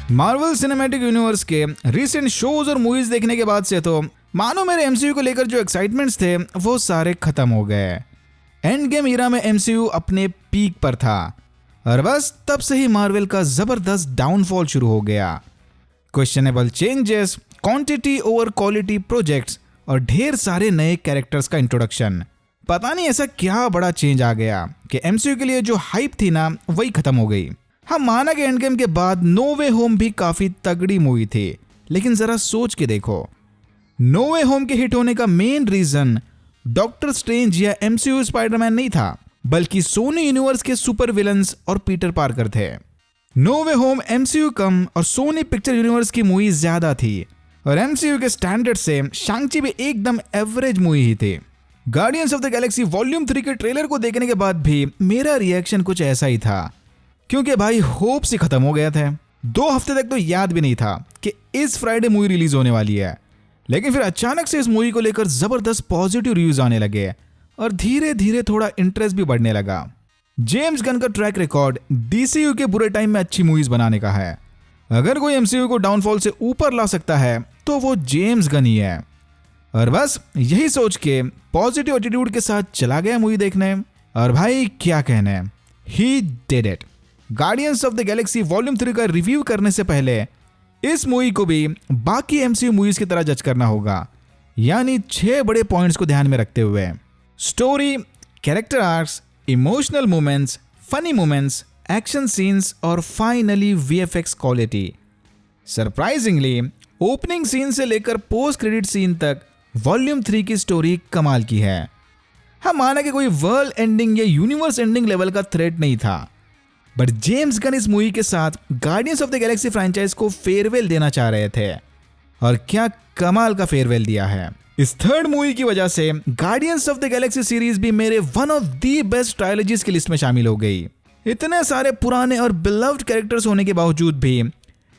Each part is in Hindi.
मार्वल सिनेमैटिक यूनिवर्स के रिसेंट शोज और मूवीज देखने के बाद से तो मानो मेरे एमसीयू को लेकर जो एक्साइटमेंट्स थे वो सारे खत्म हो गए। एंड गेम ईरा में एमसीयू अपने पीक पर था और बस तब से ही मार्वल का जबरदस्त डाउनफॉल शुरू हो गया। Questionable changes, quantity over quality projects और ढेर सारे नए कैरेक्टर्स का इंट्रोडक्शन। पता नहीं ऐसा क्या बड़ा चेंज आ गया कि एमसीयू के लिए जो हाइप थी ना वही खत्म हो गई। हम माना कि एंड गेम के बाद नो वे होम भी काफी तगड़ी मूवी थी, लेकिन जरा सोच के देखो, नो वे होम के हिट होने का मेन रीजन डॉक्टर स्ट्रेंज या एमसीयू स्पाइडरमैन नहीं था, बल्कि सोनी यूनिवर्स के सुपर विलन्स और पीटर पार्कर थे। नो वे होम एमसीयू कम और सोनी पिक्चर यूनिवर्स की मूवी ज्यादा थी और एमसीयू के स्टैंडर्ड से शांग-ची भी एकदम एवरेज मूवी ही थी। Guardians of the Galaxy volume 3 के ट्रेलर को देखने के बाद भी मेरा रिएक्शन कुछ ऐसा ही था, क्योंकि भाई होप्स ही खत्म हो गया था। 2 हफ्ते तक तो याद भी नहीं था कि इस फ्राइडे मूवी रिलीज होने वाली है, लेकिन फिर अचानक से इस मूवी को लेकर जबरदस्त पॉजिटिव रिव्यूज आने लगे और धीरे धीरे थोड़ा इंटरेस्ट भी बढ़ने लगा। जेम्स गन का ट्रैक रिकॉर्ड डीसीयू के बुरे टाइम में अच्छी मूवीज बनाने का है। अगर कोई एमसीयू को डाउनफॉल से ऊपर ला सकता है तो वो जेम्स गन ही है। और बस यही सोच के पॉजिटिव एटीट्यूड के साथ चला गया मूवी देखने, और भाई क्या कहने, he did it. Guardians of the Galaxy volume 3 का रिव्यू करने से पहले इस मूवी को भी बाकी एमसीयू मूवीज की तरह जज करना होगा, यानी 6 बड़े पॉइंट्स को ध्यान में रखते हुए। Story, character arcs, emotional moments, funny moments, action scenes और finally VFX quality. Surprisingly opening scene से लेकर पोस्ट क्रेडिट सीन तक वॉल्यूम 3 की स्टोरी कमाल की है। हम माना कि कोई वर्ल्ड एंडिंग या यूनिवर्स एंडिंग लेवल का थ्रेट नहीं था, बट जेम्स गन इस मूवी के साथ guardians of the Galaxy franchise को फेयरवेल देना चाह रहे थे, और क्या कमाल का फेयरवेल दिया है। इस थर्ड मूवी की वजह से guardians of the Galaxy series भी मेरे वन ऑफ द बेस्ट ट्रायलॉजीज की लिस्ट में शामिल हो गई। इतने सारे पुराने और बिलव्ड कैरेक्टर्स होने के बावजूद भी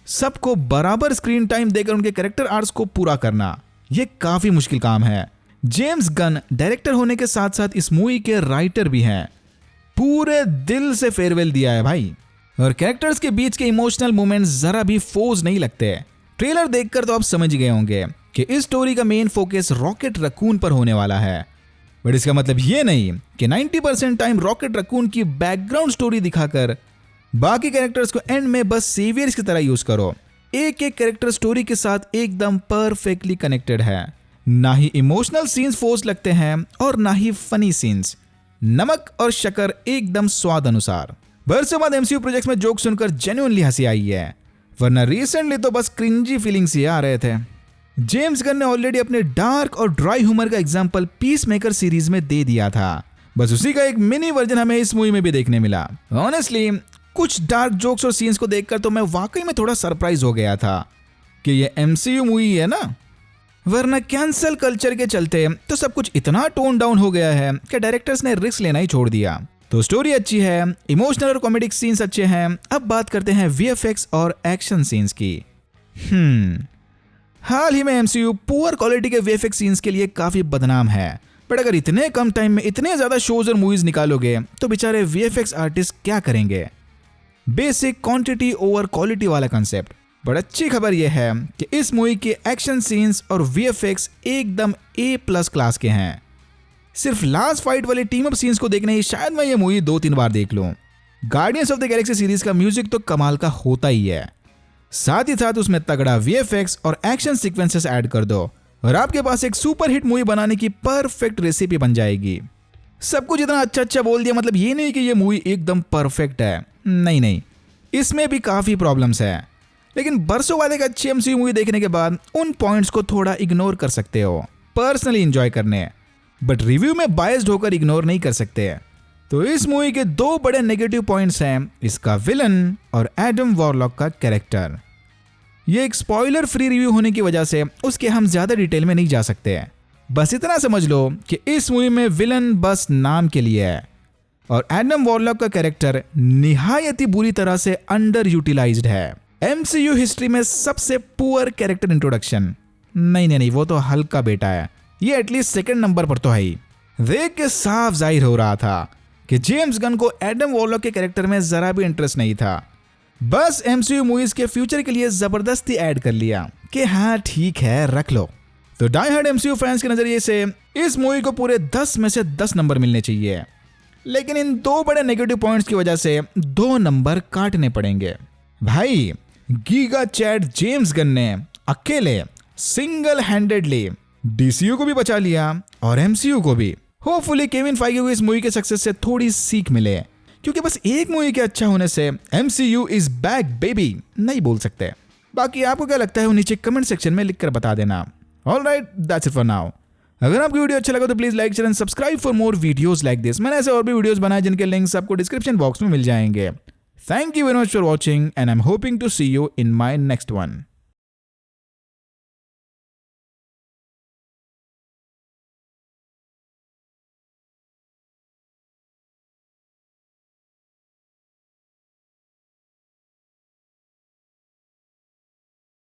सबको बराबर स्क्रीन टाइम देकर उनके कैरेक्टर आर्क्स को पूरा करना, यह काफी मुश्किल काम है। जेम्स गन डायरेक्टर होने के साथ साथ इस मूवी के राइटर भी हैं। पूरे दिल से फेयरवेल दिया है भाई, और कैरेक्टर्स के बीच के इमोशनल मोमेंट्स जरा भी फोर्स नहीं लगते। ट्रेलर देखकर तो आप समझ गए होंगे कि इस स्टोरी का मेन फोकस रॉकेट रकून पर होने वाला है, बट इसका मतलब ये नहीं कि 90% टाइम रॉकेट रकून की बैकग्राउंड स्टोरी दिखाकर बाकी कैरेक्टर्स को एंड में बस सेवियर्स की तरह यूज करो। एक एक कैरेक्टर स्टोरी के साथ एकदम परफेक्टली कनेक्टेड है। ना ही इमोशनल सीन्स फोर्स लगते हैं और ना ही फनी सीन्स। नमक और शक्कर एकदम स्वाद अनुसार। बरसों बाद एमसीयू प्रोजेक्ट्स में जोक सुनकर जेन्युइनली हंसी आई है, वरना रिसेंटली तो बस क्रिंजी फीलिंग्स ही आ रहे थे। जेम्स गन ने ऑलरेडी अपने डार्क और ड्राई ह्यूमर का एग्जांपल पीस मेकर सीरीज में दे दिया था, बस उसी का एक मिनी वर्जन हमें इस मूवी में भी देखने मिला। ऑनेस्टली कुछ डार्क जोक्स और सीन्स को देखकर तो मैं वाकई में थोड़ा सरप्राइज हो गया था कि ये एमसीयू मूवी है ना, वरना कैंसल कल्चर के चलते तो सब कुछ इतना टोन डाउन हो गया है कि डायरेक्टर्स ने रिस्क लेना ही छोड़ दिया। तो स्टोरी अच्छी है, इमोशनल और कॉमेडिक सीन्स अच्छे हैं। अब बात करते हैं वीएफएक्स और एक्शन सीन्स की। हाल ही में एमसीयू पुअर क्वालिटी के वीएफएक्स सीन्स के लिए काफी बदनाम है, बट अगर इतने कम टाइम में इतने ज्यादा शोज और मूवीज निकालोगे तो बेचारे वीएफएक्स आर्टिस्ट क्या करेंगे। बेसिक क्वांटिटी ओवर क्वालिटी वाला कंसेप्ट। बट अच्छी खबर यह है कि इस मूवी के एक्शन सीन्स और वीएफएक्स एकदम A+ क्लास के हैं। सिर्फ लास्ट फाइट वाले टीम अप सीन्स को देखने ही शायद मैं ये मूवी 2-3 बार देख लूं। Guardians of the Galaxy series का म्यूजिक तो कमाल का होता ही है, साथ ही साथ उसमें तगड़ा वीएफएक्स और एक्शन सीक्वेंसेस ऐड कर दो और आपके पास एक सुपर हिट मूवी बनाने की परफेक्ट रेसिपी बन जाएगी। सब कुछ इतना अच्छा बोल दिया, मतलब ये नहीं कि ये मूवी एकदम परफेक्ट है, नहीं, इसमें भी काफी प्रॉब्लम्स है। लेकिन बरसों बाद एक अच्छी एमसीयू मूवी देखने के बाद उन पॉइंट्स को थोड़ा इग्नोर कर सकते हो, पर्सनली एंजॉय करने, बट रिव्यू में बायस्ड होकर इग्नोर नहीं कर सकते। तो इस मूवी के 2 बड़े नेगेटिव पॉइंट्स हैं, इसका विलन और एडम वॉरलॉक का कैरेक्टर। ये एक स्पॉइलर फ्री रिव्यू होने की वजह से उसके हम ज्यादा डिटेल में नहीं जा सकते। बस इतना समझ लो कि इस मूवी में विलन बस नाम के लिए है और एडम वॉरलॉक का कैरेक्टर निहायत ही बुरी तरह से अंडर यूटिलाइज्ड है। एमसीयू हिस्ट्री में सबसे पुअर कैरेक्टर इंट्रोडक्शन। नहीं, वो तो हल्क का बेटा है, ये एटलीस्ट सेकंड नंबर पर तो है ही। देख के साफ जाहिर हो रहा था कि जेम्स गन को एडम वॉरलॉक के कैरेक्टर में जरा भी इंटरेस्ट नहीं था। बस एमसीयू मूवीज के फ्यूचर के लिए जबरदस्ती ऐड कर लिया कि हाँ ठीक है रख लो। तो डाई हार्ड एमसीयू फैंस के नजरिए से इस मूवी को पूरे 10 में से 10 नंबर मिलने चाहिए, लेकिन इन दो बड़े नेगेटिव पॉइंट्स की वजह से 2 नंबर काटने पड़ेंगे। भाई गीगा चैड जेम्स गन ने अकेले सिंगल हैंडेडली डीसीयू को भी बचा लिया और एमसीयू को भी। होपफुली केविन फाइगी को इस मूवी के सक्सेस से थोड़ी सीख मिले, क्योंकि बस एक मूवी के अच्छा होने से एमसीयू इज बैक बेबी नहीं बोल सकते। बाकी आपको क्या लगता है वो नीचे कमेंट सेक्शन में लिखकर बता देना। Alright, that's it for now. अगर आपको वीडियो अच्छा लगा तो please like share and subscribe for more videos like this. मैंने ऐसे और भी वीडियोस बनाए जिनके लिंक्स आपको डिस्क्रिप्शन बॉक्स में मिल जाएंगे। Thank you very much for watching and I am hoping to see you in my next one.